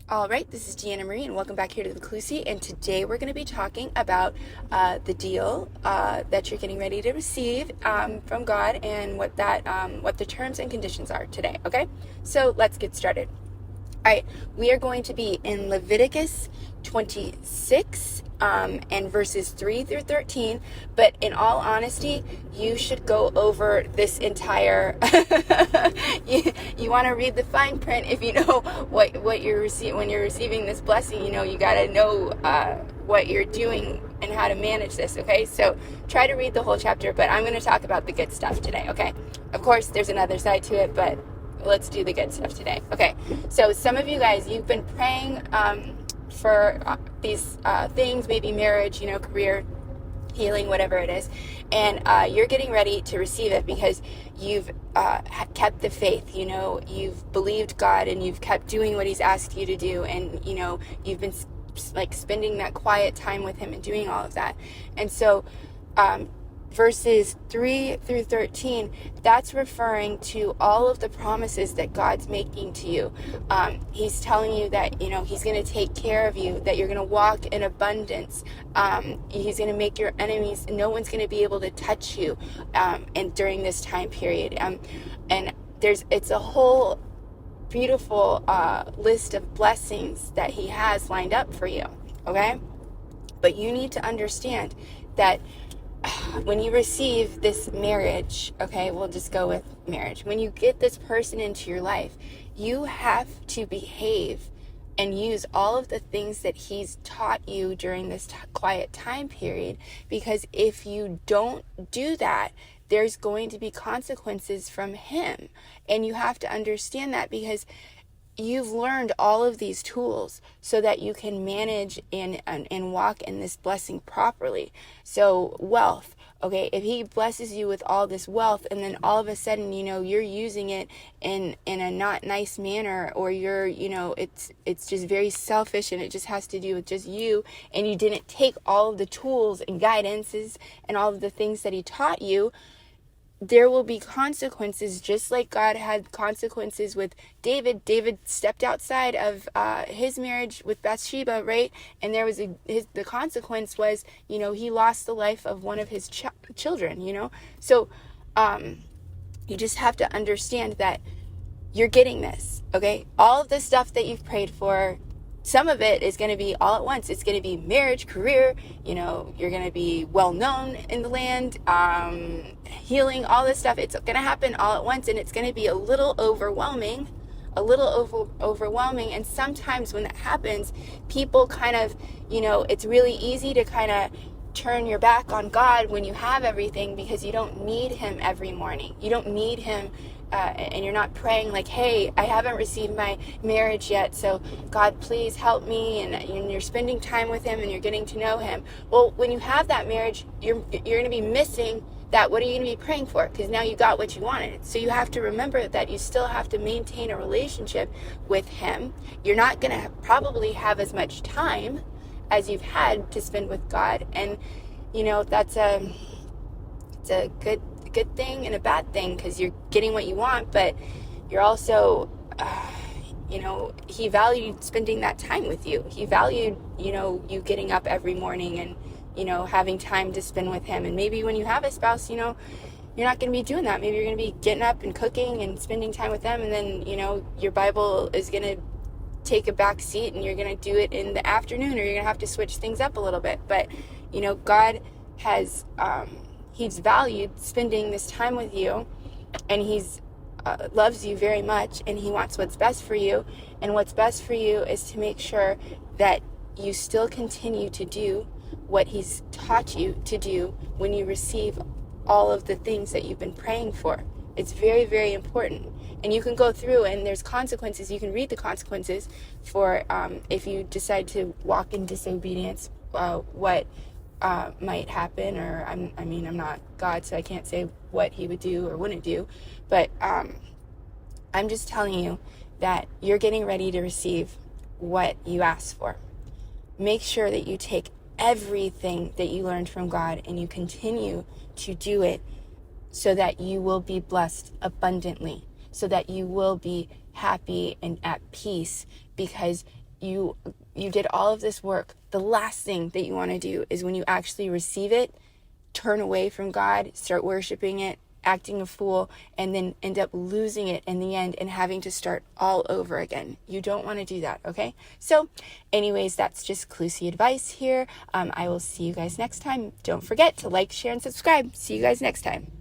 All right, this is Deanna Marie, and welcome back here to the Clusie. And today we're going to be talking about the deal that you're getting ready to receive from God, and what the terms and conditions are today. Okay, so let's get started. All right, we are going to be in Leviticus 26 and verses 3 through 13. But in all honesty, you should go over this entire. you want to read the fine print if you know what you're receiving when you're receiving this blessing. You got to know what you're doing and how to manage this. Okay, so try to read the whole chapter, but I'm going to talk about the good stuff today. Okay, of course, there's another side to it, but let's do the good stuff today. Okay, so some of you guys, you've been praying for these things, maybe marriage, career, healing, whatever it is, and you're getting ready to receive it because you've kept the faith. You've believed God, and you've kept doing what He's asked you to do, and you've been spending that quiet time with Him and doing all of that. And so verses 3 through 13, that's referring to all of the promises that God's making to you. He's telling you that, He's going to take care of you, that you're going to walk in abundance. He's going to make your enemies, no one's going to be able to touch you and during this time period. And it's a whole beautiful list of blessings that He has lined up for you, okay? But you need to understand that when you receive this marriage, okay, we'll just go with marriage. When you get this person into your life, you have to behave and use all of the things that He's taught you during this quiet time period, because if you don't do that, there's going to be consequences from Him. And you have to understand that, because you've learned all of these tools so that you can manage and walk in this blessing properly. So wealth, okay, if He blesses you with all this wealth, and then all of a sudden, you're using it in a not nice manner, or you're, it's just very selfish, and it just has to do with just you, and you didn't take all of the tools and guidances and all of the things that He taught you, there will be consequences, just like God had consequences with David. David stepped outside of his marriage with Bathsheba, right? And there was the consequence was, he lost the life of one of his children, So you just have to understand that you're getting this, okay? All of the stuff that you've prayed for, some of it is going to be all at once. It's going to be marriage, career, you're going to be well known in the land, healing, all this stuff. It's going to happen all at once, and it's going to be a little overwhelming. And sometimes when that happens, people kind of, it's really easy to kind of turn your back on God when you have everything, because you don't need Him every morning. You don't need Him. And you're not praying like, hey, I haven't received my marriage yet, so God, please help me. And you're spending time with Him, and you're getting to know Him. Well, when you have that marriage, you're going to be missing that. What are you going to be praying for? Because now you got what you wanted. So you have to remember that you still have to maintain a relationship with Him. You're not going to probably have as much time as you've had to spend with God. And, it's a good thing and a bad thing, because you're getting what you want, but you're also He valued spending that time with you. He valued you getting up every morning and having time to spend with Him. And maybe when you have a spouse, you're not going to be doing that. Maybe you're going to be getting up and cooking and spending time with them, and then your Bible is going to take a back seat, and you're going to do it in the afternoon, or you're going to have to switch things up a little bit. But God has He's valued spending this time with you, and He's loves you very much, and He wants what's best for you. And what's best for you is to make sure that you still continue to do what He's taught you to do when you receive all of the things that you've been praying for. It's very, very important. And you can go through, and there's consequences. You can read the consequences for if you decide to walk in disobedience, what might happen. Or I'm not God, so I can't say what He would do or wouldn't do, but I'm just telling you that you're getting ready to receive what you asked for. Make sure that you take everything that you learned from God and you continue to do it, so that you will be blessed abundantly, so that you will be happy and at peace, because you did all of this work, the last thing that you want to do is when you actually receive it, turn away from God, start worshiping it, acting a fool, and then end up losing it in the end and having to start all over again. You don't want to do that, okay? So anyways, that's just Clusie advice here. I will see you guys next time. Don't forget to like, share, and subscribe. See you guys next time.